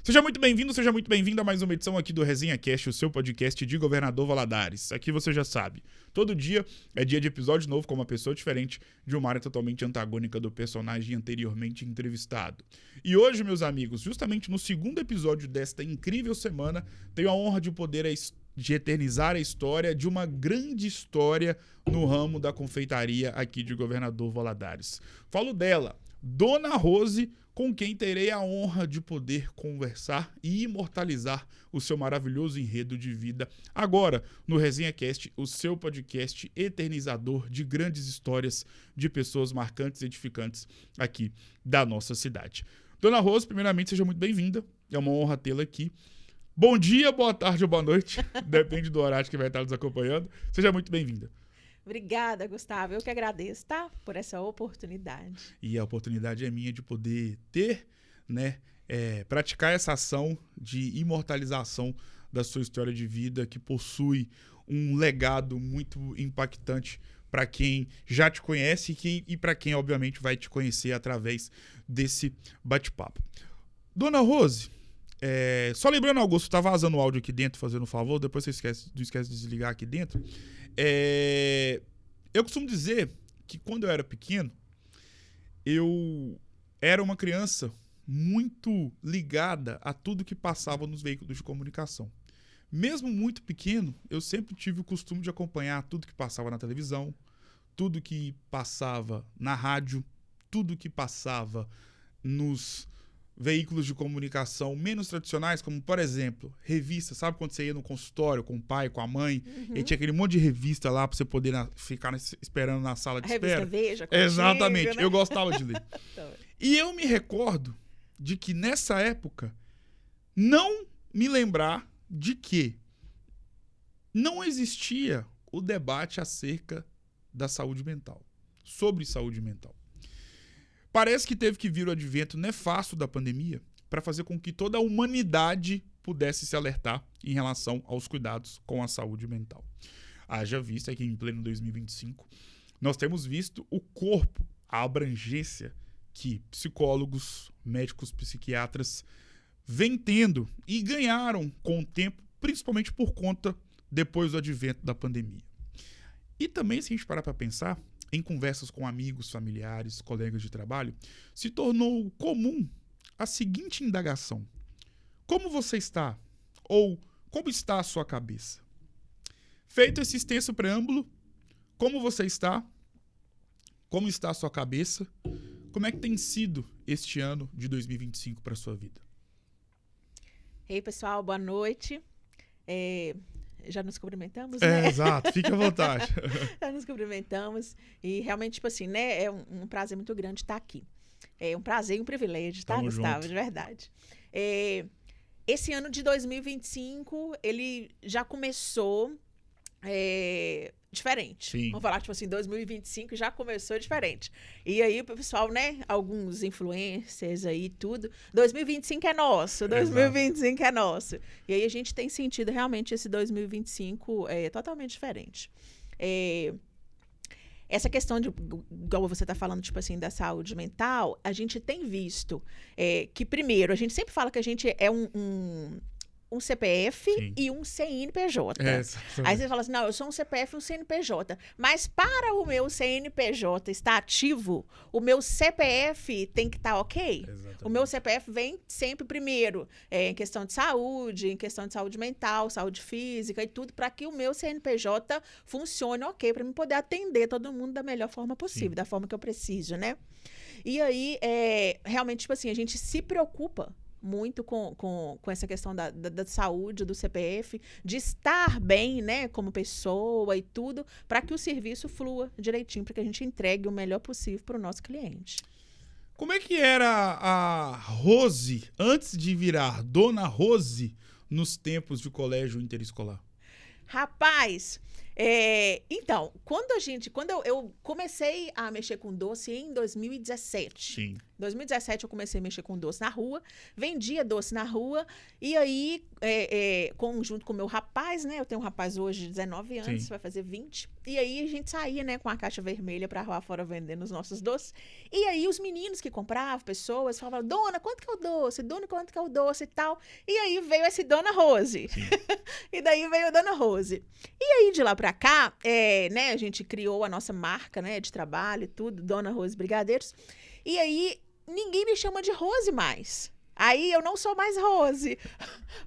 Seja muito bem-vindo, seja muito bem-vinda a mais uma edição aqui do Resenha Cast, o seu podcast de Governador Valadares. Aqui você já sabe, todo dia é dia de episódio novo com uma pessoa diferente de uma área totalmente antagônica do personagem anteriormente entrevistado. E hoje, meus amigos, justamente no segundo episódio desta incrível semana, tenho a honra de poder de eternizar a história de uma grande história no ramo da confeitaria aqui de Governador Valadares. Falo dela, Dona Rose, com quem terei a honra de poder conversar e imortalizar o seu maravilhoso enredo de vida agora no Resenha Cast, o seu podcast eternizador de grandes histórias de pessoas marcantes e edificantes aqui da nossa cidade. Dona Rose, primeiramente, seja muito bem-vinda, é uma honra tê-la aqui. Bom dia, boa tarde ou boa noite, depende do horário que vai estar nos acompanhando. Seja muito bem-vinda. Obrigada, Gustavo. Eu que agradeço, tá? Por essa oportunidade. E a oportunidade é minha de poder ter, praticar essa ação de imortalização da sua história de vida, que possui um legado muito impactante para quem já te conhece e para quem, obviamente, vai te conhecer através desse bate-papo. Dona Rose, só lembrando, Augusto, tá vazando o áudio aqui dentro, fazendo um favor, depois você não esquece de desligar aqui dentro. Eu costumo dizer que quando eu era pequeno, eu era uma criança muito ligada a tudo que passava nos veículos de comunicação. Mesmo muito pequeno, eu sempre tive o costume de acompanhar tudo que passava na televisão, tudo que passava na rádio, tudo que passava nos veículos de comunicação menos tradicionais, como, por exemplo, revista. Sabe quando você ia no consultório com o pai, com a mãe, e tinha aquele monte de revista lá pra você poder ficar esperando na sala de espera? Revista Veja. Exatamente, né? Eu gostava de ler. E eu me recordo de que nessa época, não me lembrar de que não existia o debate acerca da saúde mental, sobre saúde mental. Parece que teve que vir o advento nefasto da pandemia para fazer com que toda a humanidade pudesse se alertar em relação aos cuidados com a saúde mental. Haja vista que em pleno 2025 nós temos visto o corpo, a abrangência que psicólogos, médicos, psiquiatras vêm tendo e ganharam com o tempo, principalmente por conta depois do advento da pandemia. E também, se a gente parar para pensar, em conversas com amigos, familiares, colegas de trabalho, se tornou comum a seguinte indagação: como você está? Ou como está a sua cabeça? Feito esse extenso preâmbulo, como você está? Como está a sua cabeça? Como é que tem sido este ano de 2025 para a sua vida? Ei, pessoal, boa noite. Já nos cumprimentamos, né? Exato, fique à vontade. Já nos cumprimentamos. E realmente, tipo assim, né? É um prazer muito grande estar aqui. É um prazer e um privilégio, tá, Tamo Gustavo? junto. De verdade. Esse ano de 2025, ele já começou diferente. Sim. Vamos falar, tipo assim, 2025 já começou diferente. E aí, pessoal, né? Alguns influencers aí, tudo. 2025 é nosso, 2025 é nosso. E aí a gente tem sentido realmente esse 2025 totalmente diferente. Essa questão de, igual você está falando, tipo assim, da saúde mental, a gente tem visto que, primeiro, a gente sempre fala que a gente é um CPF Sim. e um CNPJ. Exatamente. Aí você fala assim, não, eu sou um CPF e um CNPJ. Mas para o meu CNPJ estar ativo, o meu CPF tem que estar ok? Exatamente. O meu CPF vem sempre primeiro, em questão de saúde, em questão de saúde mental, saúde física e tudo, para que o meu CNPJ funcione ok, para eu poder atender todo mundo da melhor forma possível, Sim. da forma que eu preciso, né? E aí, realmente, tipo assim, a gente se preocupa muito com essa questão da saúde, do CPF, de estar bem, né, como pessoa e tudo, para que o serviço flua direitinho, para que a gente entregue o melhor possível para o nosso cliente. Como é que era a Rose antes de virar Dona Rose nos tempos de colégio interescolar? Rapaz, então, quando eu comecei a mexer com doce em 2017, Sim. 2017 eu comecei a mexer com doce na rua, vendia doce na rua, e aí, junto com o meu rapaz, né? Eu tenho um rapaz hoje de 19 anos, Sim. vai fazer 20. E aí a gente saía, né, com a caixa vermelha pra rua fora vendendo os nossos doces. E aí os meninos que compravam, pessoas, falavam, dona, quanto que é o doce? Dona, quanto que é o doce e tal. E aí veio esse Dona Rose. E daí veio a Dona Rose. E aí, de lá pra cá, né, a gente criou a nossa marca, né, de trabalho e tudo, Dona Rose Brigadeiros. E aí, ninguém me chama de Rose mais. Aí eu não sou mais Rose.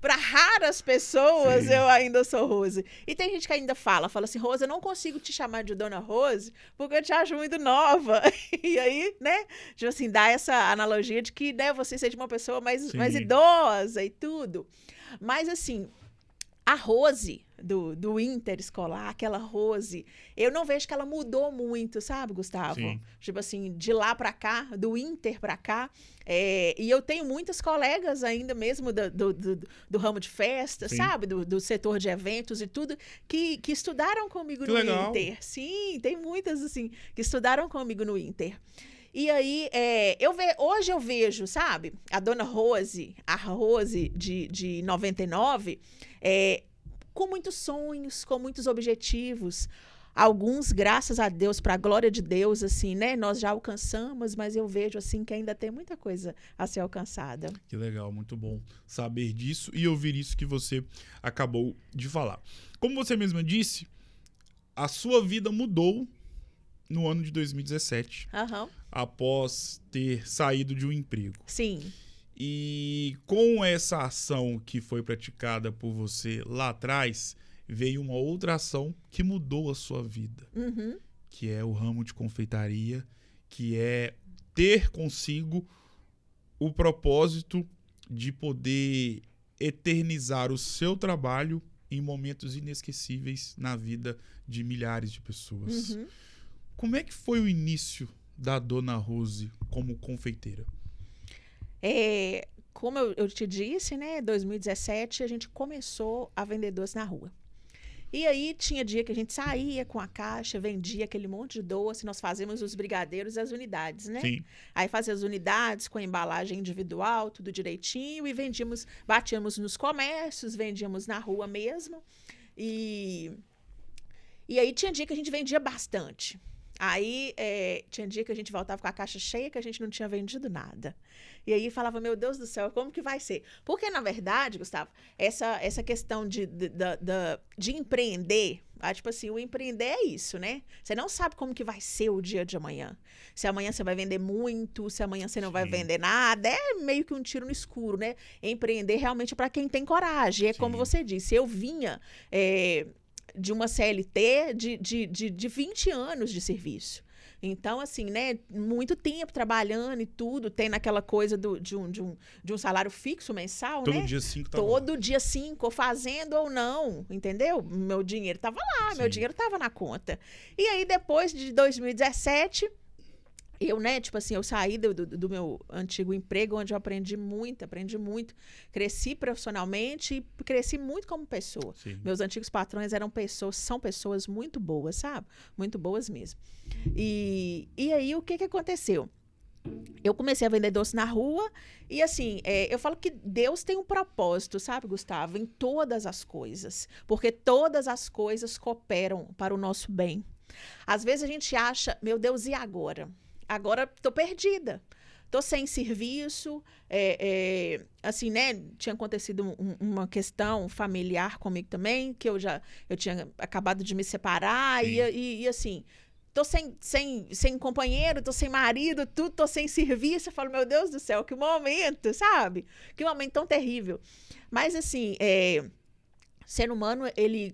Para raras pessoas, Sim. eu ainda sou Rose. E tem gente que ainda fala assim, Rose, eu não consigo te chamar de Dona Rose, porque eu te acho muito nova. E aí, né, tipo assim, dá essa analogia de que, né, você seja uma pessoa mais idosa e tudo. Mas, assim, a Rose do interescolar, aquela Rose, eu não vejo que ela mudou muito, sabe, Gustavo? Sim. Tipo assim, de lá pra cá, do Inter pra cá. E eu tenho muitas colegas ainda mesmo do ramo de festa, Sim. sabe? Do setor de eventos e tudo, que estudaram comigo no legal. Inter. Sim, tem muitas, assim, que estudaram comigo no Inter. E aí, hoje eu vejo, sabe, a Dona Rose, a Rose de 99, com muitos sonhos, com muitos objetivos. Alguns, graças a Deus, para a glória de Deus, assim, né? Nós já alcançamos, mas eu vejo, assim, que ainda tem muita coisa a ser alcançada. Que legal, muito bom saber disso e ouvir isso que você acabou de falar. Como você mesma disse, a sua vida mudou no ano de 2017, após ter saído de um emprego. Sim. E com essa ação que foi praticada por você lá atrás, veio uma outra ação que mudou a sua vida, que é o ramo de confeitaria, que é ter consigo o propósito de poder eternizar o seu trabalho em momentos inesquecíveis na vida de milhares de pessoas. Como é que foi o início da Dona Rose como confeiteira? Como eu te disse, né, 2017 a gente começou a vender doce na rua. E aí tinha dia que a gente saía com a caixa, vendia aquele monte de doce, nós fazíamos os brigadeiros e as unidades, né? Sim. Aí fazia as unidades com a embalagem individual, tudo direitinho, e vendíamos, batíamos nos comércios, vendíamos na rua mesmo. E aí tinha dia que a gente vendia bastante. Aí tinha dia que a gente voltava com a caixa cheia, que a gente não tinha vendido nada. E aí falava, meu Deus do céu, como que vai ser? Porque, na verdade, Gustavo, essa questão de empreender, tipo assim, o empreender é isso, né? Você não sabe como que vai ser o dia de amanhã. Se amanhã você vai vender muito, se amanhã você não vai vender nada. É meio que um tiro no escuro, né? Empreender realmente é para quem tem coragem. É como você disse, eu vinha de uma CLT de 20 anos de serviço. Então, assim, né, muito tempo trabalhando e tudo, tem naquela coisa de um salário fixo mensal, Todo né? dia 5 Todo dia 5, ou fazendo ou não, entendeu? Meu dinheiro estava lá, meu dinheiro estava na conta. E aí, depois de 2017... Eu, né, tipo assim, eu saí do meu antigo emprego, onde eu aprendi muito, cresci profissionalmente e cresci muito como pessoa. Sim. Meus antigos patrões são pessoas muito boas, sabe? Muito boas mesmo. E aí, o que aconteceu? Eu comecei a vender doce na rua e, assim, eu falo que Deus tem um propósito, sabe, Gustavo? Em todas as coisas. Porque todas as coisas cooperam para o nosso bem. Às vezes a gente acha, meu Deus, e agora? Agora tô perdida, tô sem serviço, assim, né, tinha acontecido uma questão familiar comigo também, que eu tinha acabado de me separar e assim, tô sem companheiro, tô sem marido, tudo, tô sem serviço, eu falo, meu Deus do céu, que momento, sabe? Que momento tão terrível. Mas assim, ser humano,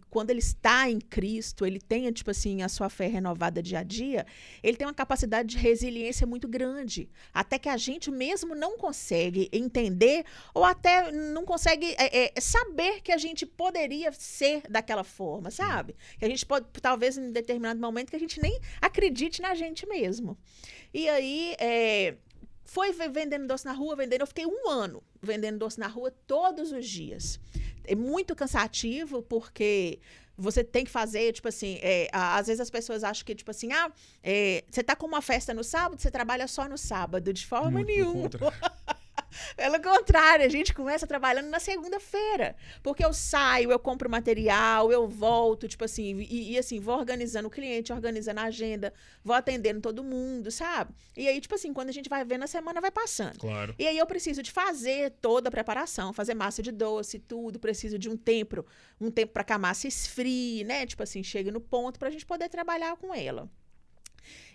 quando ele está em Cristo, ele tem, tipo assim, a sua fé renovada dia a dia, ele tem uma capacidade de resiliência muito grande. Até que a gente mesmo não consegue entender ou até não consegue saber que a gente poderia ser daquela forma, sabe? Que a gente pode, talvez, em determinado momento, que a gente nem acredite na gente mesmo. E aí... foi vendendo doce na rua, eu fiquei 1 ano vendendo doce na rua todos os dias. É muito cansativo, porque você tem que fazer, tipo assim, às vezes as pessoas acham que, tipo assim, você tá com uma festa no sábado, você trabalha só no sábado, de forma Muito nenhuma. Pelo contrário, a gente começa trabalhando na segunda-feira. Porque eu saio, eu compro material, eu volto, tipo assim, e assim, vou organizando o cliente, organizando a agenda, vou atendendo todo mundo, sabe? E aí, tipo assim, quando a gente vai vendo, a semana vai passando. Claro. E aí eu preciso de fazer toda a preparação, fazer massa de doce, tudo, preciso de um tempo para que a massa esfrie, né? Tipo assim, chegue no ponto pra gente poder trabalhar com ela.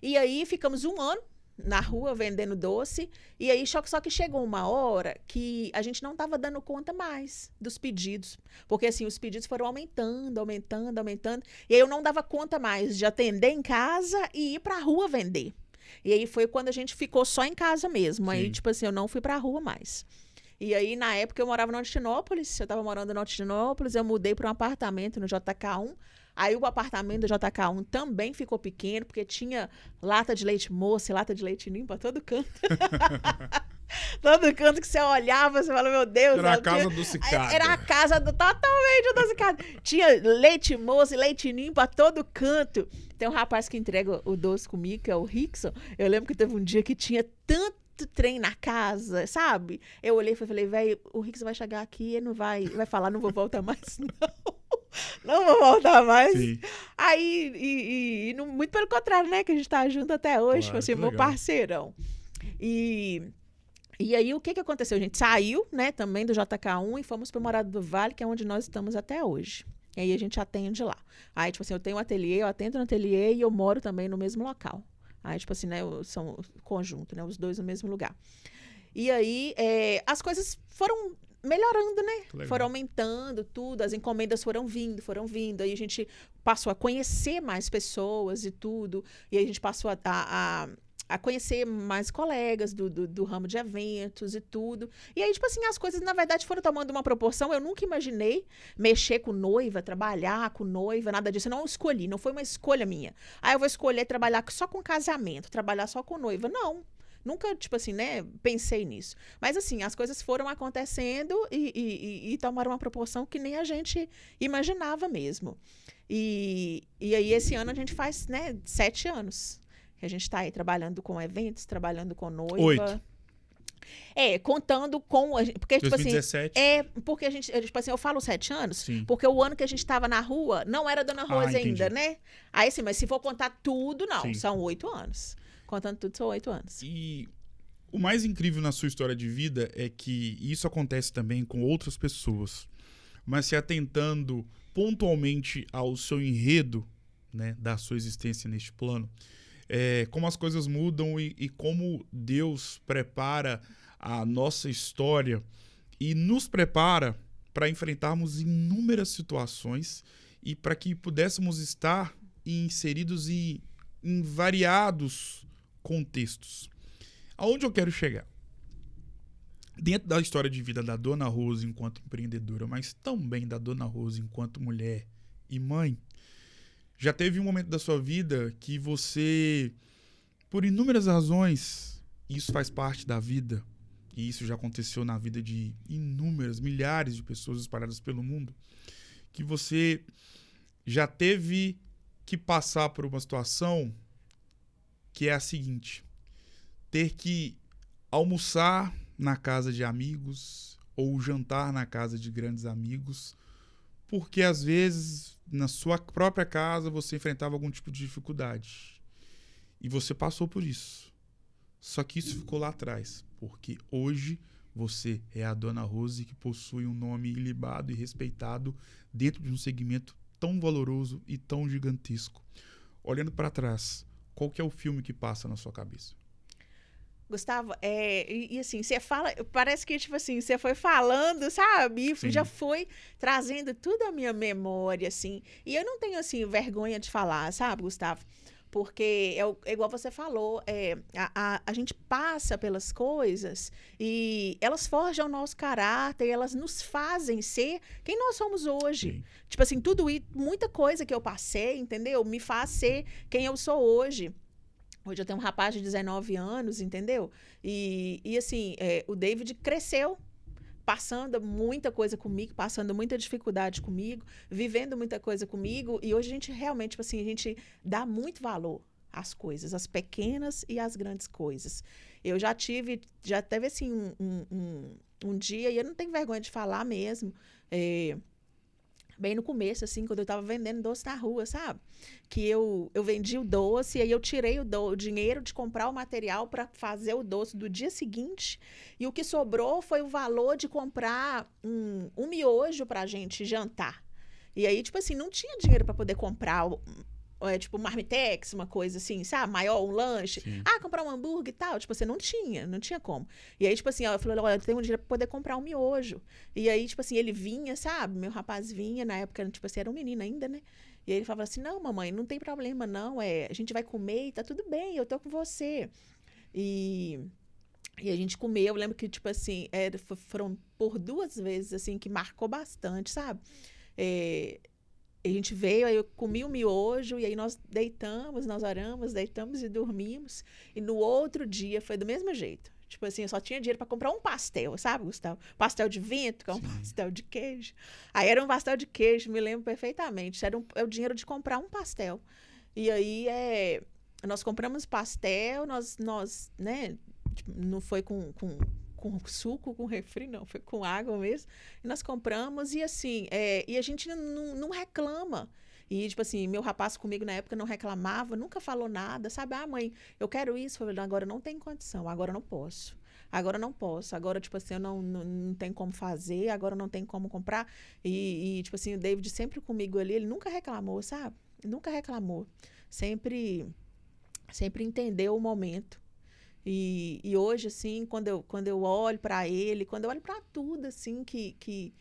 E aí ficamos 1 ano na rua vendendo doce, e aí só que chegou uma hora que a gente não estava dando conta mais dos pedidos, porque assim, os pedidos foram aumentando, e aí eu não dava conta mais de atender em casa e ir pra rua vender. E aí foi quando a gente ficou só em casa mesmo, aí tipo assim, eu não fui pra rua mais. E aí, na época, eu morava no Altinópolis, eu estava morando no Altinópolis, eu mudei para um apartamento no JK1. Aí o apartamento do JK1 também ficou pequeno, porque tinha lata de leite moça e lata de leite ninho para todo canto. Todo canto que você olhava, você falava, meu Deus. Era a casa adocicada. Era a casa totalmente adocicada. Tinha leite moça e leite ninho para todo canto. Tem um rapaz que entrega o doce comigo, que é o Rickson. Eu lembro que teve um dia que tinha tanto trem na casa, sabe? Eu olhei e falei, velho, o Rickson vai chegar aqui e não vai falar, não vou voltar mais, não. Não vou voltar mais. Sim. Aí, muito pelo contrário, né? Que a gente tá junto até hoje, Claro, assim, meu parceirão. E aí, o que aconteceu? A gente saiu, né, também do JK1 e fomos pro Morado do Vale, que é onde nós estamos até hoje. E aí, a gente atende lá. Aí, tipo assim, eu tenho um ateliê, eu atendo no ateliê e eu moro também no mesmo local. Aí, tipo assim, né, são conjunto, né, os dois no mesmo lugar. E aí, as coisas foram melhorando, né? Foram aumentando tudo, as encomendas foram vindo. Aí a gente passou a conhecer mais pessoas e tudo. E aí a gente passou a conhecer mais colegas do ramo de eventos e tudo. E aí, tipo assim, as coisas, na verdade, foram tomando uma proporção. Eu nunca imaginei mexer com noiva, trabalhar com noiva, nada disso. Eu não escolhi, não foi uma escolha minha. Aí eu vou escolher trabalhar só com casamento, trabalhar só com noiva. Não. Nunca, tipo assim, né, pensei nisso. Mas, assim, as coisas foram acontecendo e tomaram uma proporção que nem a gente imaginava mesmo. E aí, esse ano, a gente faz, né, 7 anos que a gente está aí trabalhando com eventos, trabalhando com noiva. 8. Contando com... Porque, tipo 2017. assim... Porque a gente... Tipo assim, eu falo 7 anos, Sim. porque o ano que a gente estava na rua não era Dona Rose ainda, né? Aí, assim, mas se for contar tudo, não. Sim. São 8 anos. Contando tudo, são 8 anos. E o mais incrível na sua história de vida é que isso acontece também com outras pessoas. Mas se atentando pontualmente ao seu enredo, né, da sua existência neste plano, como as coisas mudam e como Deus prepara a nossa história e nos prepara para enfrentarmos inúmeras situações e para que pudéssemos estar inseridos em variados contextos. Aonde eu quero chegar? Dentro da história de vida da Dona Rose enquanto empreendedora, mas também da Dona Rose enquanto mulher e mãe, já teve um momento da sua vida que você, por inúmeras razões, isso faz parte da vida, e isso já aconteceu na vida de inúmeras, milhares de pessoas espalhadas pelo mundo, que você já teve que passar por uma situação que é a seguinte: ter que almoçar na casa de amigos ou jantar na casa de grandes amigos, porque às vezes na sua própria casa você enfrentava algum tipo de dificuldade. E você passou por isso. Só que isso ficou lá atrás, porque hoje você é a Dona Rose que possui um nome ilibado e respeitado dentro de um segmento tão valoroso e tão gigantesco. Olhando para trás, qual que é o filme que passa na sua cabeça? Gustavo, assim, você fala, parece que, tipo assim, você foi falando, sabe? E já foi trazendo tudo à minha memória, assim. E eu não tenho, assim, vergonha de falar, sabe, Gustavo? Porque, igual você falou, a gente passa pelas coisas e elas forjam o nosso caráter, elas nos fazem ser quem nós somos hoje. Sim. Tipo assim, tudo isso, muita coisa que eu passei, entendeu? Me faz ser quem eu sou hoje. Hoje eu tenho um rapaz de 19 anos, entendeu? E assim, o David cresceu passando muita coisa comigo, passando muita dificuldade comigo, vivendo muita coisa comigo. E hoje a gente realmente, tipo assim, a gente dá muito valor às coisas, às pequenas e às grandes coisas. Eu já teve assim, um dia, e eu não tenho vergonha de falar mesmo, bem no começo, assim, quando eu tava vendendo doce na rua, sabe? Que eu vendi o doce, e aí eu tirei o dinheiro de comprar o material para fazer o doce do dia seguinte, e o que sobrou foi o valor de comprar um miojo pra gente jantar. E aí, tipo assim, não tinha dinheiro para poder comprar tipo, marmitex, uma coisa assim, sabe? Maior, um lanche. Sim. Comprar um hambúrguer e tal. Tipo, você não tinha como. E aí, tipo assim, eu falei, olha, eu tenho um dinheiro pra poder comprar um miojo. E aí, tipo assim, ele vinha, sabe? Meu rapaz vinha, na época, tipo assim, era um menino ainda, né? E aí ele falava assim, não, mamãe, não tem problema, não. A gente vai comer e tá tudo bem, eu tô com você. E a gente comeu, eu lembro que, tipo assim, foram por 2 vezes, assim, que marcou bastante, sabe? A gente veio, aí eu comi o miojo, e aí nós deitamos, nós oramos, deitamos e dormimos. E no outro dia foi do mesmo jeito. Tipo assim, eu só tinha dinheiro para comprar um pastel, sabe, Gustavo? Pastel de vento, que é um pastel de queijo. Aí era um pastel de queijo, me lembro perfeitamente. É o dinheiro de comprar um pastel. E aí nós compramos pastel, nós né, tipo, não foi com suco, com refri, não. Foi com água mesmo. E nós compramos e assim, e a gente não reclama. E, tipo assim, meu rapaz comigo na época não reclamava, nunca falou nada, sabe? Mãe, eu quero isso. Eu falei, agora não tem condição, agora eu não posso. Agora eu não posso. Agora, tipo assim, eu não tenho como fazer, agora não tem como comprar. Tipo assim, o David sempre comigo ali, ele nunca reclamou, sabe? Nunca reclamou. Sempre entendeu o momento. E hoje, assim, quando eu olho para ele, quando eu olho para tudo, assim, que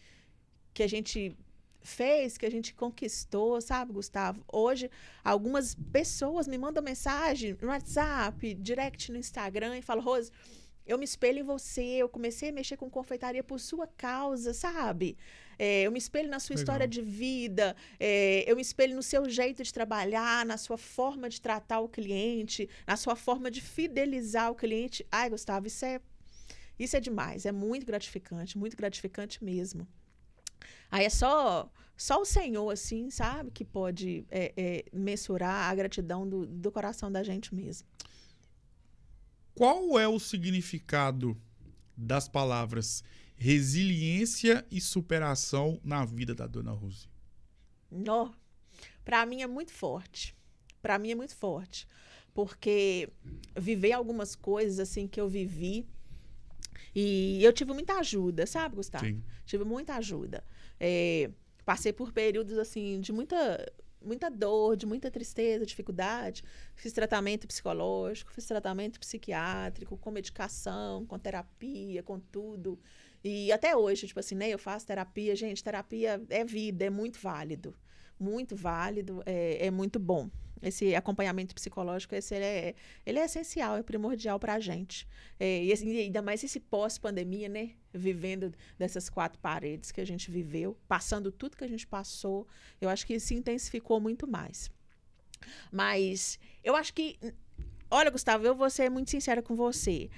a gente fez, que a gente conquistou, sabe, Gustavo? Hoje, algumas pessoas me mandam mensagem no WhatsApp, direct no Instagram, e falam, Rose, eu me espelho em você, eu comecei a mexer com confeitaria por sua causa, sabe? Eu me espelho na sua história de vida, eu me espelho no seu jeito de trabalhar, na sua forma de tratar o cliente, na sua forma de fidelizar o cliente. Ai, Gustavo, isso é demais, é muito gratificante mesmo. Aí é só o Senhor, assim, sabe, que pode mensurar a gratidão do coração da gente mesmo. Qual é o significado das palavras resiliência e superação na vida da Dona Rose? Para mim é muito forte. Para mim é muito forte. Porque viver algumas coisas assim que eu vivi, e eu tive muita ajuda, sabe, Gustavo? Sim. Tive muita ajuda. Passei por períodos assim de muita dor, de muita tristeza, dificuldade. Fiz tratamento psicológico, fiz tratamento psiquiátrico, com medicação, com terapia, com tudo. E até hoje, tipo assim, né, eu faço terapia. Gente, terapia é vida, é muito válido. Muito válido, é muito bom. Esse acompanhamento psicológico, ele é essencial, é primordial para a gente. E assim, ainda mais esse pós-pandemia, né? Vivendo dessas 4 paredes que a gente viveu, passando tudo que a gente passou, eu acho que se intensificou muito mais. Mas eu acho que... Olha, Gustavo, eu vou ser muito sincera com você.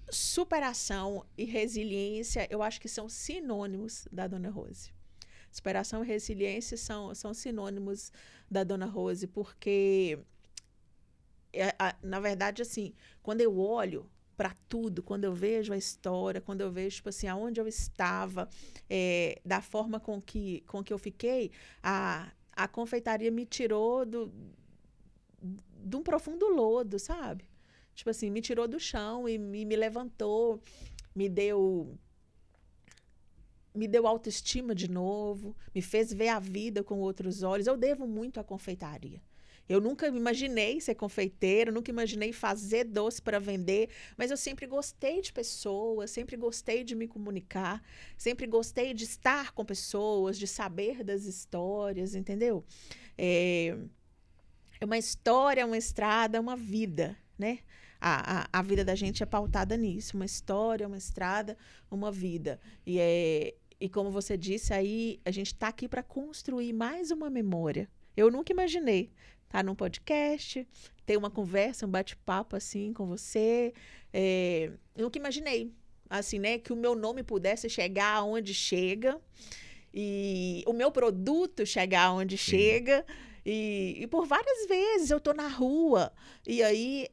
Superação e resiliência, eu acho que são sinônimos da Dona Rose. Superação e resiliência são sinônimos da Dona Rose, porque, na verdade, assim, quando eu olho para tudo, quando eu vejo a história, quando eu vejo, tipo assim, aonde eu estava, da forma com que eu fiquei, a confeitaria me tirou de um profundo lodo, sabe? Tipo assim, me tirou do chão e me levantou, me deu autoestima de novo, me fez ver a vida com outros olhos. Eu devo muito à confeitaria. Eu nunca imaginei ser confeiteira, nunca imaginei fazer doce para vender, mas eu sempre gostei de pessoas, sempre gostei de me comunicar, sempre gostei de estar com pessoas, de saber das histórias, entendeu? É uma história, uma estrada, uma vida, né? A vida da gente é pautada nisso, uma história, uma estrada, uma vida. E como você disse, aí a gente está aqui para construir mais uma memória. Eu nunca imaginei estar num podcast, ter uma conversa, um bate-papo assim com você. Eu nunca imaginei. assim, né, que o meu nome pudesse chegar aonde chega e o meu produto chegar aonde chega. E por várias vezes eu tô na rua e aí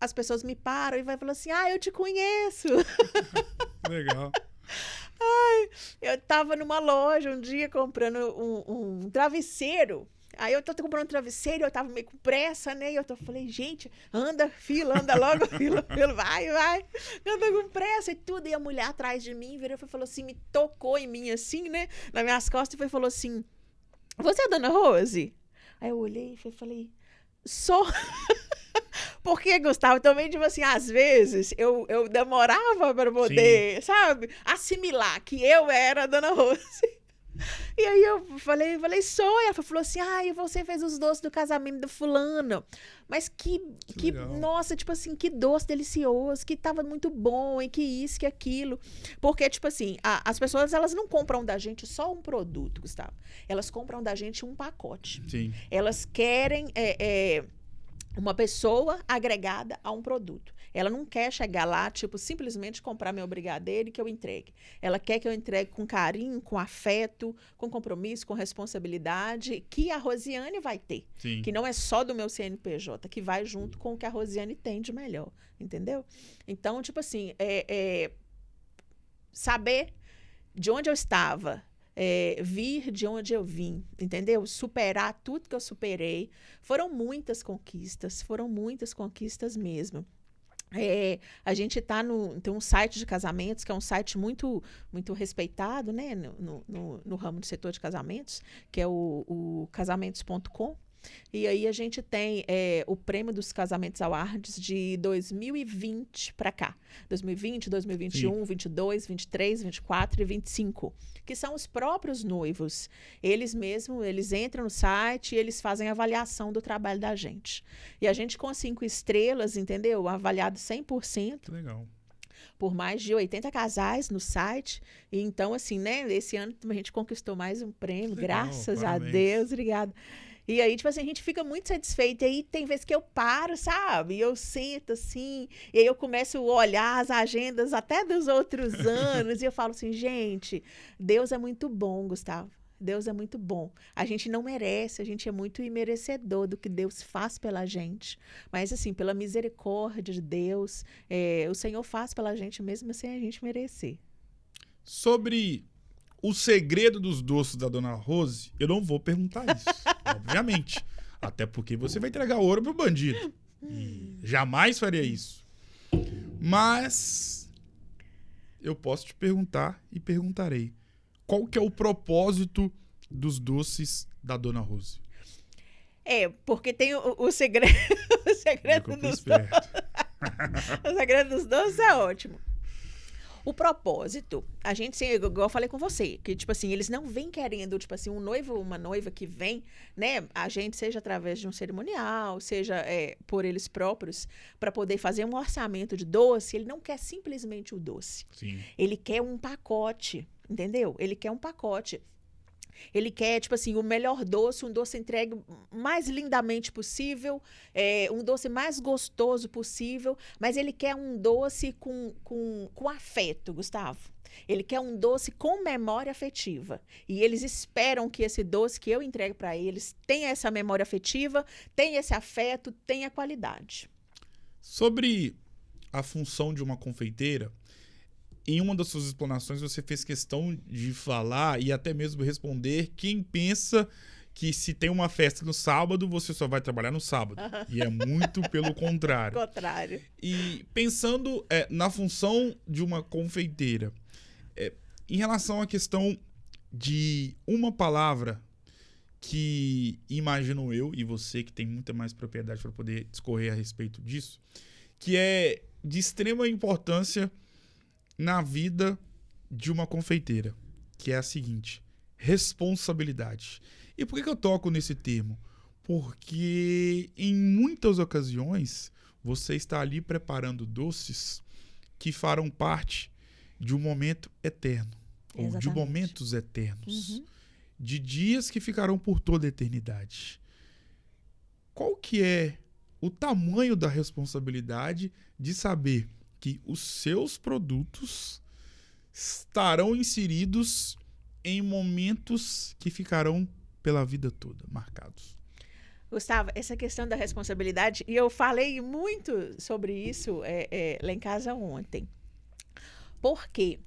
as pessoas me param e vai falar assim, eu te conheço. Legal. Eu tava numa loja um dia comprando um travesseiro. Aí eu tô comprando um travesseiro, eu tava meio com pressa, né? E eu falei, gente, anda, fila, anda logo, fila, vai. Eu tô com pressa e tudo. E a mulher atrás de mim virou e falou assim, me tocou em mim assim, né? Nas minhas costas e falou assim, você é a Dona Rose? Aí eu olhei e falei, sou. Porque, Gustavo, também, tipo assim, às vezes eu demorava para poder, sabe, assimilar que eu era a Dona Rose. E aí eu falei, sou. E ela falou assim, você fez os doces do casamento do fulano. Mas que nossa, tipo assim, que doce delicioso, que tava muito bom, e que isso, que aquilo. Porque, tipo assim, as pessoas, elas não compram da gente só um produto, Gustavo. Elas compram da gente um pacote. Sim. Elas querem uma pessoa agregada a um produto. Ela não quer chegar lá, tipo, simplesmente comprar meu brigadeiro e que eu entregue. Ela quer que eu entregue com carinho, com afeto, com compromisso, com responsabilidade, que a Rosiane vai ter. Sim. Que não é só do meu CNPJ, que vai junto com o que a Rosiane tem de melhor. Entendeu? Então, tipo assim, saber de onde eu estava, vir de onde eu vim, entendeu? Superar tudo que eu superei. Foram muitas conquistas mesmo. A gente tem um site de casamentos, que é um site muito, muito respeitado, né, no ramo do setor de casamentos, que é o casamentos.com. E aí a gente tem o prêmio dos Casamentos Awards de 2020 para cá. 2020, 2021, 2022, 2023, 2024 e 2025. Que são os próprios noivos. Eles mesmos, eles entram no site e eles fazem a avaliação do trabalho da gente. E a gente com 5 estrelas, entendeu? Avaliado 100%. Legal. Por mais de 80 casais no site. E então, assim, né? Esse ano a gente conquistou mais um prêmio. Legal, graças parabéns. a Deus. Obrigada. E aí, tipo assim, a gente fica muito satisfeita. E aí tem vezes que eu paro, sabe? E eu sento assim, e aí eu começo a olhar as agendas até dos outros anos. E eu falo assim, gente, Deus é muito bom, Gustavo. Deus é muito bom. A gente não merece, a gente é muito imerecedor do que Deus faz pela gente. Mas, assim, pela misericórdia de Deus, o Senhor faz pela gente mesmo sem a gente merecer. Sobre o segredo dos doces da Dona Rose, eu não vou perguntar isso, obviamente. Até porque você vai entregar ouro pro bandido. E jamais faria isso. Mas eu posso te perguntar e perguntarei. Qual que é o propósito dos doces da Dona Rose? Porque tem o segredo. O segredo dos doces. O segredo dos doces é ótimo. O propósito, a gente, igual eu falei com você, que, tipo assim, eles não vêm querendo, tipo assim, um noivo ou uma noiva que vem, né, a gente, seja através de um cerimonial, seja por eles próprios, para poder fazer um orçamento de doce, ele não quer simplesmente o doce. Sim. Ele quer um pacote, entendeu? Ele quer um pacote. Ele quer, tipo assim, o melhor doce, um doce entregue mais lindamente possível, um doce mais gostoso possível, mas ele quer um doce com afeto, Gustavo. Ele quer um doce com memória afetiva. E eles esperam que esse doce que eu entregue para eles tenha essa memória afetiva, tenha esse afeto, tenha qualidade. Sobre a função de uma confeiteira, em uma das suas explanações, você fez questão de falar e até mesmo responder quem pensa que se tem uma festa no sábado, você só vai trabalhar no sábado. E é muito pelo contrário. E pensando na função de uma confeiteira, em relação à questão de uma palavra que imagino eu e você que tem muita mais propriedade para poder discorrer a respeito disso, que é de extrema importância na vida de uma confeiteira, que é a seguinte: responsabilidade. E por que eu toco nesse termo? Porque em muitas ocasiões você está ali preparando doces que farão parte de um momento eterno. Exatamente. Ou de momentos eternos. De dias que ficarão por toda a eternidade. Qual que é o tamanho da responsabilidade de saber que os seus produtos estarão inseridos em momentos que ficarão pela vida toda marcados. Gustavo, essa questão da responsabilidade, e eu falei muito sobre isso lá em casa ontem. Porque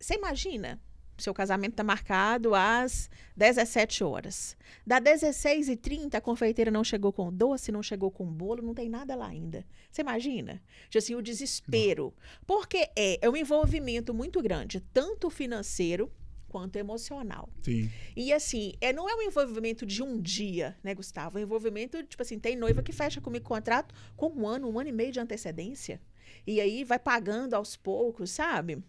você imagina, seu casamento está marcado às 17 horas. Da 16h30, a confeiteira não chegou com doce, não chegou com bolo, não tem nada lá ainda. Você imagina? Assim, o desespero. Porque é um envolvimento muito grande, tanto financeiro quanto emocional. Sim. E assim, não é um envolvimento de um dia, né, Gustavo? É um envolvimento, tipo assim, tem noiva que fecha comigo contrato com um ano e meio de antecedência. E aí vai pagando aos poucos, sabe?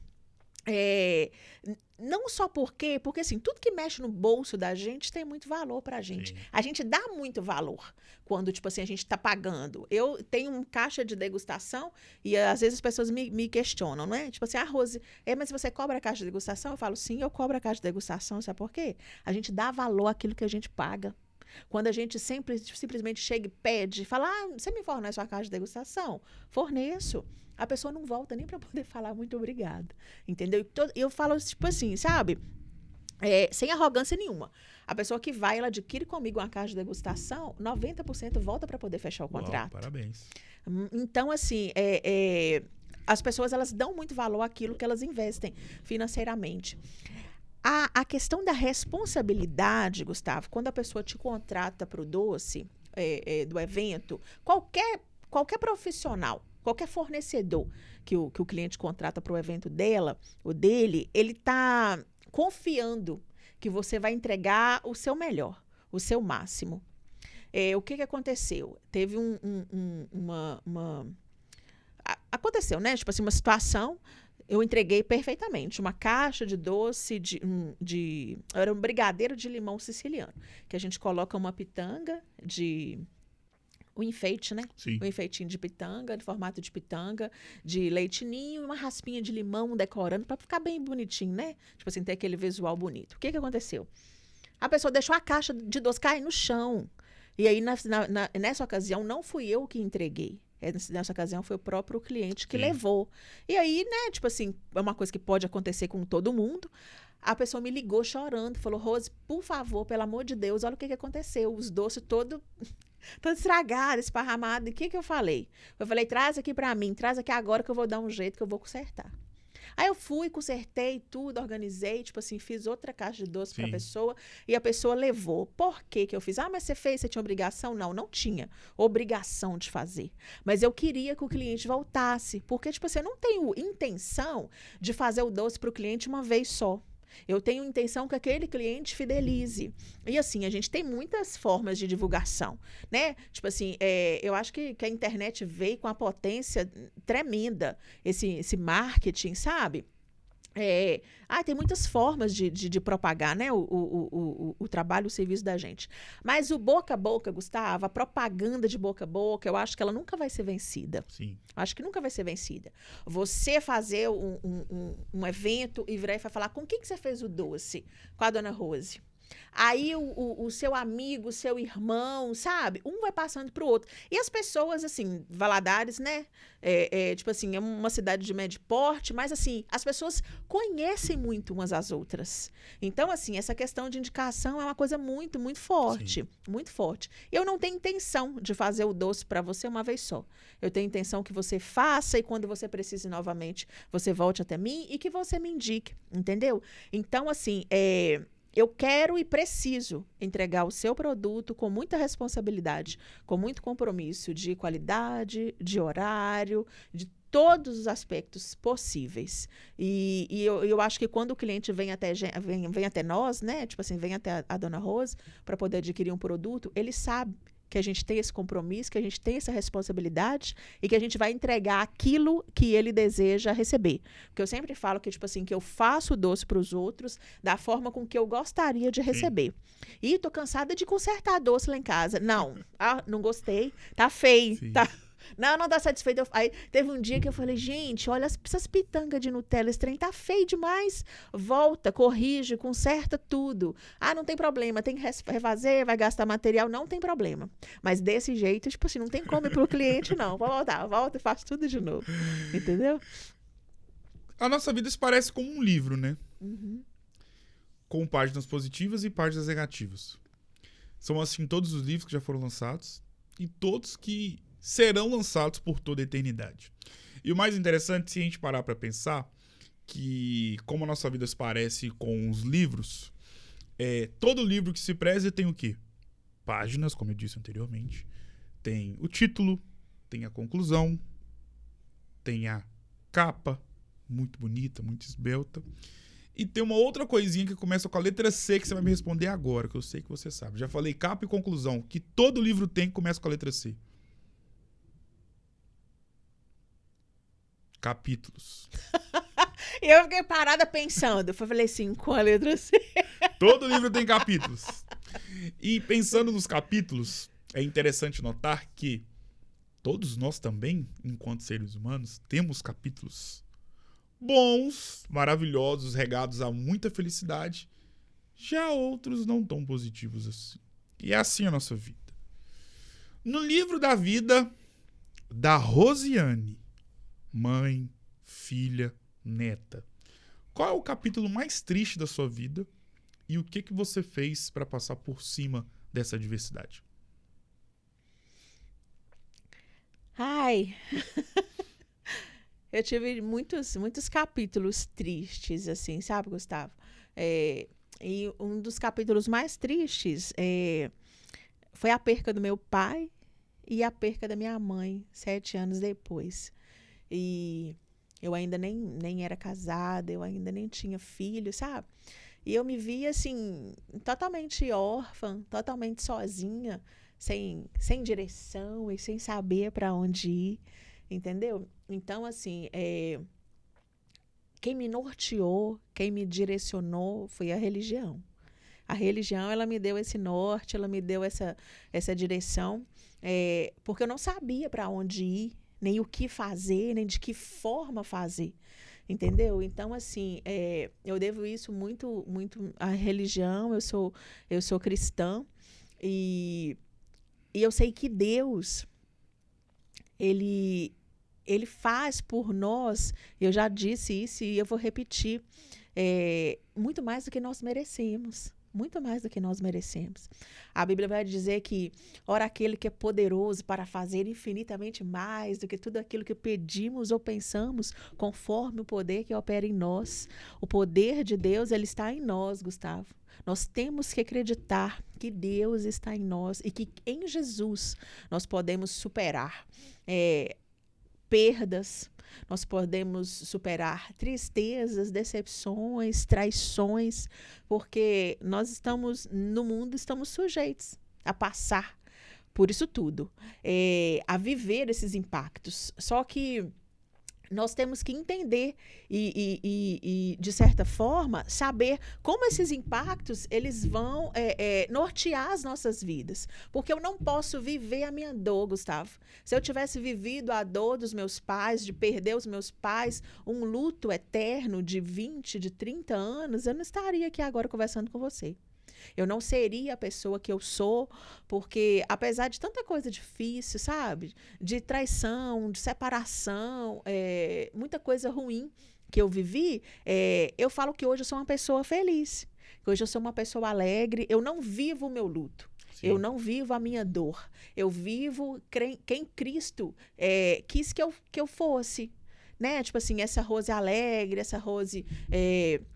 Não só porque assim, tudo que mexe no bolso da gente tem muito valor pra gente. Sim. A gente dá muito valor quando, tipo assim, a gente tá pagando. Eu tenho um caixa de degustação e às vezes as pessoas me questionam, não é? Tipo assim, Rose, mas você cobra a caixa de degustação? Eu falo, sim, eu cobro a caixa de degustação, sabe por quê? A gente dá valor àquilo que a gente paga. Quando a gente simplesmente chega e pede, fala, você me fornece uma caixa de degustação? Forneço. A pessoa não volta nem para poder falar muito obrigada, entendeu? Eu falo tipo assim, sabe? Sem arrogância nenhuma. A pessoa que vai, ela adquire comigo uma caixa de degustação, 90% volta para poder fechar o contrato. Parabéns. Então, assim, as pessoas, elas dão muito valor àquilo que elas investem financeiramente. A questão da responsabilidade, Gustavo, quando a pessoa te contrata para o doce do evento, qualquer profissional, qualquer fornecedor que o cliente contrata para o evento dela, ou dele, ele está confiando que você vai entregar o seu melhor, o seu máximo. O que aconteceu? Teve aconteceu, né? Tipo assim, uma situação, eu entreguei perfeitamente uma caixa de doce era um brigadeiro de limão siciliano, que a gente coloca uma pitanga o enfeite, né? Sim. O enfeitinho de pitanga, de formato de pitanga, de leite ninho, uma raspinha de limão decorando para ficar bem bonitinho, né? Tipo assim, ter aquele visual bonito. O que aconteceu? A pessoa deixou a caixa de doce cair no chão. E aí, nessa ocasião, não fui eu que entreguei. Nessa ocasião, foi o próprio cliente que levou. E aí, né, tipo assim, é uma coisa que pode acontecer com todo mundo. A pessoa me ligou chorando, falou, Rose, por favor, pelo amor de Deus, olha o que aconteceu. Os doces todo estragado, esparramado. E o que eu falei? Eu falei, traz aqui pra mim, traz aqui agora que eu vou dar um jeito, que eu vou consertar. Aí eu fui, consertei tudo, organizei, tipo assim, fiz outra caixa de doce pra pessoa e a pessoa levou. Por que eu fiz? Mas você tinha obrigação? Não tinha obrigação de fazer. Mas eu queria que o cliente voltasse, porque, tipo assim, eu não tenho intenção de fazer o doce pro cliente uma vez só. Eu tenho intenção que aquele cliente fidelize. E assim, a gente tem muitas formas de divulgação, né? Tipo assim, eu acho que a internet veio com a potência tremenda, esse marketing, sabe? Tem muitas formas de propagar, né, o trabalho, o serviço da gente. Mas o boca a boca, Gustavo, a propaganda de boca a boca, eu acho que ela nunca vai ser vencida. Sim. Acho que nunca vai ser vencida. Você fazer um evento e virar e falar, com quem que você fez o doce? Com a dona Rose. Aí o seu amigo, o seu irmão, sabe? Um vai passando pro outro. E as pessoas, assim, Valadares, né? Tipo assim, é uma cidade de médio porte, mas assim, as pessoas conhecem muito umas às outras. Então, assim, essa questão de indicação é uma coisa muito, muito forte. Sim. Muito forte. Eu não tenho intenção de fazer o doce para você uma vez só. Eu tenho intenção que você faça e quando você precise novamente, você volte até mim e que você me indique, entendeu? Então, assim, eu quero e preciso entregar o seu produto com muita responsabilidade, com muito compromisso de qualidade, de horário, de todos os aspectos possíveis. E eu acho que quando o cliente vem até nós, né? Tipo assim, vem até a dona Rose para poder adquirir um produto, ele sabe que a gente tem esse compromisso, que a gente tem essa responsabilidade e que a gente vai entregar aquilo que ele deseja receber. Porque eu sempre falo que, tipo assim, que eu faço o doce para os outros da forma com que eu gostaria de receber. Sim. E tô cansada de consertar doce lá em casa. Não gostei, tá feio, Não tá satisfeito. Aí teve um dia que eu falei, gente, olha essas pitangas de Nutella, esse trem tá feio demais. Volta, corrige, conserta tudo. Ah, não tem problema, tem que refazer, vai gastar material, não tem problema. Mas desse jeito, tipo assim, não tem como ir pro cliente, não. Vou voltar, volta e faço tudo de novo. Entendeu? A nossa vida se parece com um livro, né? Uhum. Com páginas positivas e páginas negativas. São assim todos os livros que já foram lançados e todos que serão lançados por toda a eternidade. E o mais interessante, se a gente parar para pensar, que como a nossa vida se parece com os livros, todo livro que se preze tem o quê? Páginas, como eu disse anteriormente, tem o título, tem a conclusão, tem a capa, muito bonita, muito esbelta, e tem uma outra coisinha que começa com a letra C que você vai me responder agora, que eu sei que você sabe. Já falei capa e conclusão, que todo livro tem que começa com a letra C. Capítulos. E eu fiquei parada pensando. Eu falei assim, com a letra C. Todo livro tem capítulos. E pensando nos capítulos, é interessante notar que todos nós também, enquanto seres humanos, temos capítulos bons, maravilhosos, regados a muita felicidade. Já outros não tão positivos assim. E é assim a nossa vida. No livro da vida da Rosiane, mãe, filha, neta, qual é o capítulo mais triste da sua vida e o que você fez para passar por cima dessa adversidade? Ai, eu tive muitos capítulos tristes, assim, sabe, Gustavo? E um dos capítulos mais tristes foi a perca do meu pai e a perca da minha mãe, 7 anos depois. E eu ainda nem era casada, eu ainda nem tinha filho, sabe? E eu me via, assim, totalmente órfã, totalmente sozinha, sem direção e sem saber para onde ir, entendeu? Então, assim, quem me norteou, quem me direcionou foi a religião. A religião, ela me deu esse norte, ela me deu essa direção, porque eu não sabia para onde ir, nem o que fazer, nem de que forma fazer, entendeu? Então, assim, eu devo isso muito, muito à religião, eu sou cristã, e eu sei que Deus, Ele faz por nós, eu já disse isso e eu vou repetir, muito mais do que nós merecemos. Muito mais do que nós merecemos. A Bíblia vai dizer que, ora, aquele que é poderoso para fazer infinitamente mais do que tudo aquilo que pedimos ou pensamos, conforme o poder que opera em nós. O poder de Deus, ele está em nós, Gustavo. Nós temos que acreditar que Deus está em nós e que em Jesus nós podemos superar perdas, nós podemos superar tristezas, decepções, traições, porque nós estamos no mundo, estamos sujeitos a passar por isso tudo, a viver esses impactos. Só que nós temos que entender e, de certa forma, saber como esses impactos eles vão nortear as nossas vidas. Porque eu não posso viver a minha dor, Gustavo. Se eu tivesse vivido a dor dos meus pais, de perder os meus pais, um luto eterno de 20, de 30 anos, eu não estaria aqui agora conversando com você. Eu não seria a pessoa que eu sou, porque apesar de tanta coisa difícil, sabe? De traição, de separação, muita coisa ruim que eu vivi, eu falo que hoje eu sou uma pessoa feliz, que hoje eu sou uma pessoa alegre, eu não vivo o meu luto. Sim. Eu não vivo a minha dor. Eu vivo quem Cristo quis que eu fosse. Né? Tipo assim, essa Rose alegre, essa Rose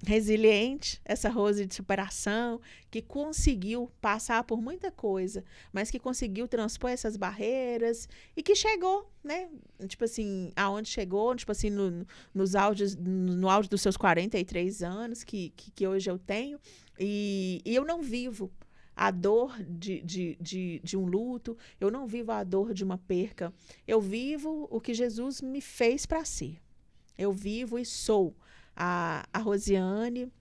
resiliente, essa Rose de superação, que conseguiu passar por muita coisa, mas que conseguiu transpor essas barreiras e que chegou, né? Tipo assim, aonde chegou, tipo assim, no auge dos seus 43 anos, que hoje eu tenho, e eu não vivo a dor de um luto, eu não vivo a dor de uma perca, eu vivo o que Jesus me fez para ser. Eu vivo e sou a Rosiane,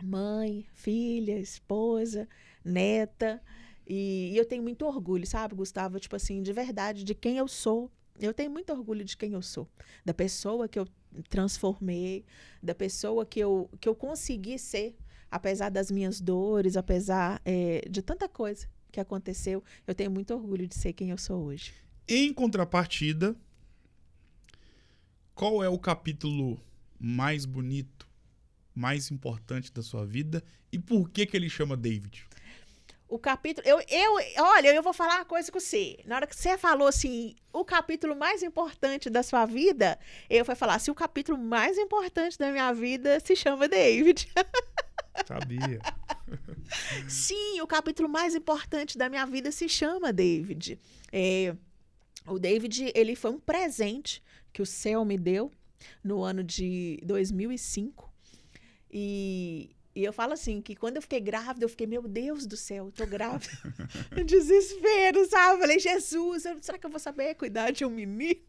mãe, filha, esposa, neta, e eu tenho muito orgulho, sabe, Gustavo, tipo assim, de verdade, de quem eu sou, Eu tenho muito orgulho de quem eu sou, da pessoa que eu transformei, da pessoa que eu consegui ser, apesar das minhas dores, apesar de tanta coisa que aconteceu. Eu tenho muito orgulho de ser quem eu sou hoje. Em contrapartida, qual é o capítulo mais bonito, mais importante da sua vida e por que ele chama David? O capítulo... Olha, eu vou falar uma coisa com você. Na hora que você falou assim, o capítulo mais importante da sua vida, eu fui falar assim, o capítulo mais importante da minha vida se chama David. Sabia. Sim, o capítulo mais importante da minha vida se chama David. O David, ele foi um presente que o céu me deu no ano de 2005. E eu falo assim, que quando eu fiquei grávida, eu fiquei, meu Deus do céu, eu tô grávida. Desespero, sabe? Eu falei, Jesus, será que eu vou saber cuidar de um menino?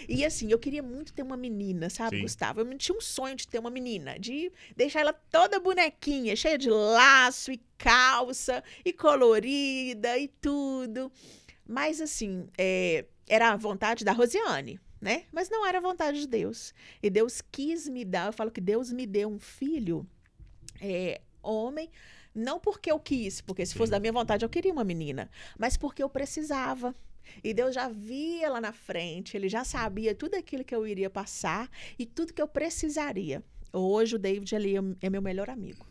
E assim, eu queria muito ter uma menina, sabe, Sim. Gustavo? Eu tinha um sonho de ter uma menina, de deixar ela toda bonequinha, cheia de laço e calça, e colorida e tudo. Mas assim, era a vontade da Rosiane, né? Mas não era a vontade de Deus. E Deus quis me dar, eu falo que Deus me deu um filho homem, não porque eu quis, porque se fosse da minha vontade eu queria uma menina, mas porque eu precisava. E Deus já via lá na frente, ele já sabia tudo aquilo que eu iria passar e tudo que eu precisaria. Hoje o David ali é meu melhor amigo.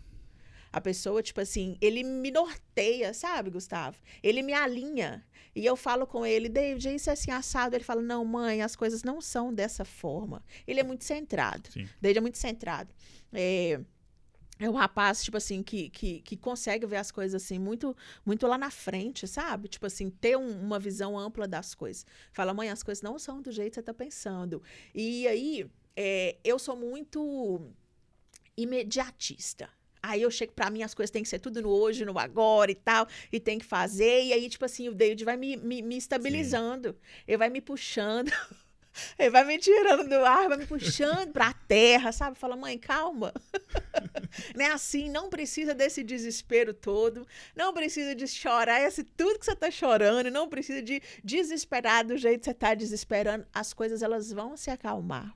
A pessoa, tipo assim, ele me norteia, sabe, Gustavo? Ele me alinha. E eu falo com ele, David, isso é assim assado. Ele fala, não, mãe, as coisas não são dessa forma. Ele é muito centrado. Sim. David é muito centrado. É um rapaz, tipo assim, que consegue ver as coisas assim, muito, muito lá na frente, sabe? Tipo assim, ter uma visão ampla das coisas. Fala, mãe, as coisas não são do jeito que você tá pensando. E aí, eu sou muito imediatista. Aí eu chego, pra mim, as coisas têm que ser tudo no hoje, no agora e tal, e tem que fazer. E aí, tipo assim, o David vai me estabilizando. Sim. Ele vai me puxando. Ele vai me tirando do ar, vai me puxando pra terra, sabe? Fala, mãe, calma. Não é assim, não precisa desse desespero todo, não precisa de chorar tudo que você tá chorando, não precisa de desesperar do jeito que você tá desesperando. As coisas, elas vão se acalmar.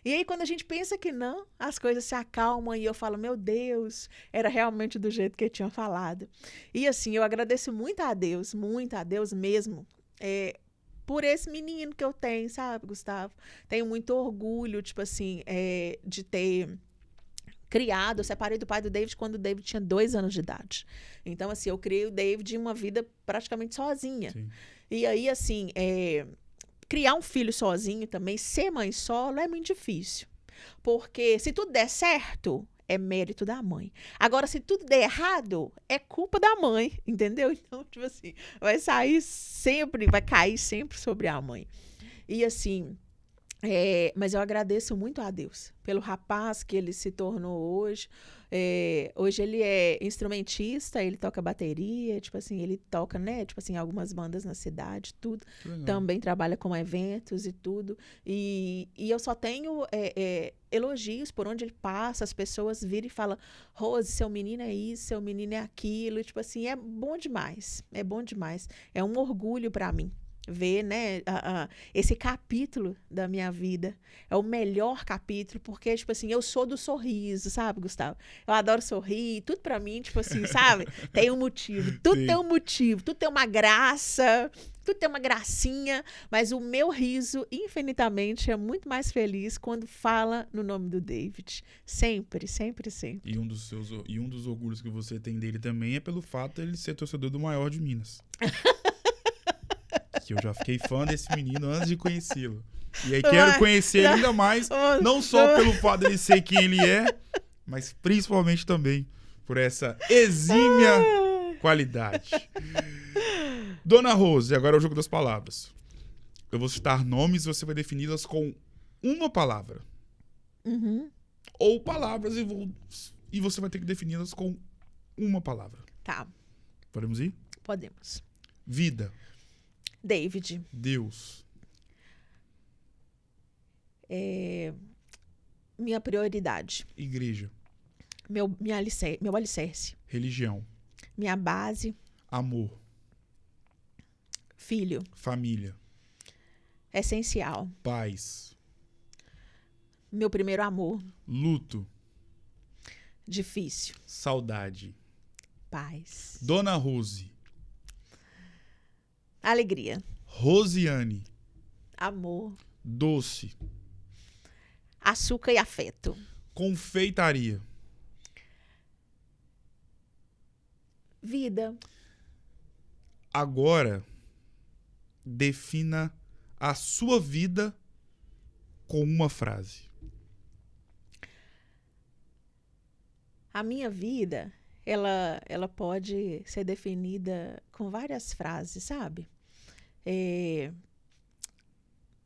E aí, quando a gente pensa que não, as coisas se acalmam e eu falo, meu Deus, era realmente do jeito que eu tinha falado. E assim, eu agradeço muito a Deus mesmo, por esse menino que eu tenho, sabe, Gustavo? Tenho muito orgulho, tipo assim, de ter criado. Eu separei do pai do David quando o David tinha 2 anos de idade. Então, assim, eu criei o David em uma vida praticamente sozinha. Sim. E aí, assim, criar um filho sozinho também, ser mãe solo, é muito difícil. Porque se tudo der certo, é mérito da mãe. Agora, se tudo der errado, é culpa da mãe, entendeu? Então, tipo assim, vai cair sempre sobre a mãe. E assim, mas eu agradeço muito a Deus pelo rapaz que ele se tornou hoje. Hoje ele é instrumentista, ele toca bateria, tipo assim, ele toca, né, tipo assim, algumas bandas na cidade, tudo. Também trabalha com eventos e tudo. E eu só tenho elogios por onde ele passa, as pessoas viram e falam, Rose, seu menino é isso, seu menino é aquilo. E, tipo assim, é bom demais, é bom demais. É um orgulho para mim ver, né, esse capítulo da minha vida. É o melhor capítulo, porque, tipo assim, eu sou do sorriso, sabe, Gustavo? Eu adoro sorrir, tudo pra mim, tipo assim, sabe? Tem um motivo, tudo Sim. tem um motivo, tudo tem uma graça, tudo tem uma gracinha, mas o meu riso, infinitamente, é muito mais feliz quando fala no nome do David. Sempre, sempre, sempre. E um dos orgulhos que você tem dele também é pelo fato de ele ser torcedor do maior de Minas. Que eu já fiquei fã desse menino antes de conhecê-lo. E aí quero conhecer ele ainda mais, não só pelo fato de ele ser quem ele é, mas principalmente também por essa exímia qualidade. Dona Rose, agora é o jogo das palavras. Eu vou citar nomes e você vai defini-las com uma palavra. Uhum. Ou palavras e você vai ter que defini-las com uma palavra. Tá. Podemos ir? Podemos. Vida. David. Deus. Minha prioridade. Igreja. Meu alicerce. Religião. Minha base. Amor. Filho. Família. Essencial. Paz. Meu primeiro amor. Luto. Difícil. Saudade. Paz. Dona Rose. Alegria. Rosiane. Amor. Doce. Açúcar e afeto. Confeitaria. Vida. Agora, defina a sua vida com uma frase. A minha vida, ela pode ser definida com várias frases, sabe?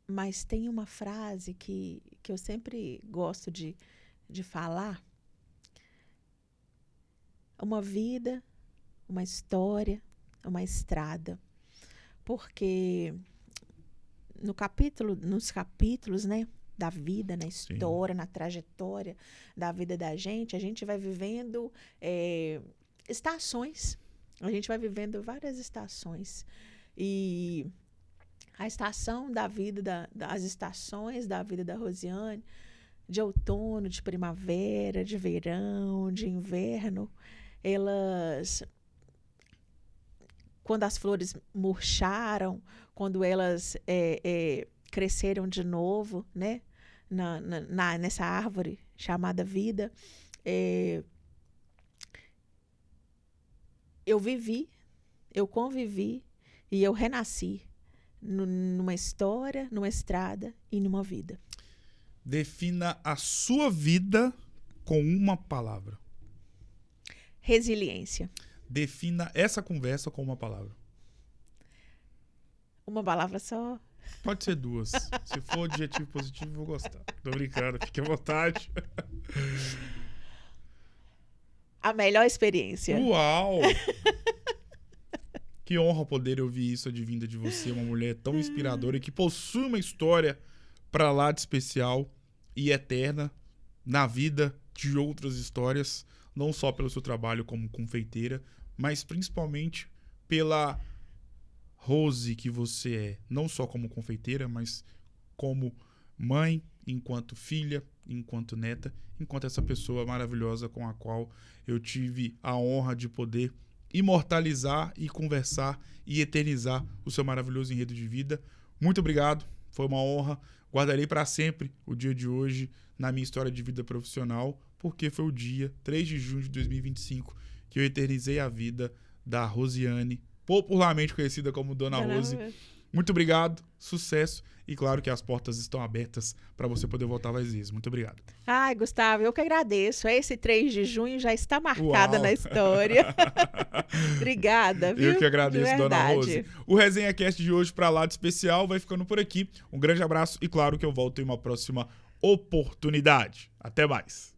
Mas tem uma frase que eu sempre gosto de falar. Uma vida, uma história, uma estrada. Porque nos capítulos, né, da vida, na história, na trajetória da vida da gente, a gente vai vivendo estações. A gente vai vivendo várias estações. E a estação da vida, as estações da vida da Rosiane, de outono, de primavera, de verão, de inverno, elas, quando as flores murcharam, quando elas cresceram de novo, né, nessa árvore chamada vida, eu vivi, eu convivi e eu renasci numa história, numa estrada e numa vida. Defina a sua vida com uma palavra. Resiliência. Defina essa conversa com uma palavra. Uma palavra só? Pode ser duas. Se for adjetivo positivo, eu vou gostar. Tô brincando, fique à vontade. A melhor experiência. Uau! Que honra poder ouvir isso advinda de você, uma mulher tão inspiradora e que possui uma história pra lá de especial e eterna na vida de outras histórias, não só pelo seu trabalho como confeiteira, mas principalmente pela Rose que você é, não só como confeiteira, mas como mãe, enquanto filha, enquanto neta, enquanto essa pessoa maravilhosa com a qual eu tive a honra de poder imortalizar e conversar e eternizar o seu maravilhoso enredo de vida. Muito obrigado, foi uma honra. Guardarei para sempre o dia de hoje na minha história de vida profissional, porque foi o dia 3 de junho de 2025 que eu eternizei a vida da Rosiane, popularmente conhecida como Dona Rose. Muito obrigado, sucesso e claro que as portas estão abertas para você poder voltar mais vezes. Muito obrigado. Ai, Gustavo, eu que agradeço. Esse 3 de junho já está marcada na história. Obrigada, viu? Eu que agradeço, Dona Rose. O Resenha Cast de hoje para lá de especial vai ficando por aqui. Um grande abraço e claro que eu volto em uma próxima oportunidade. Até mais.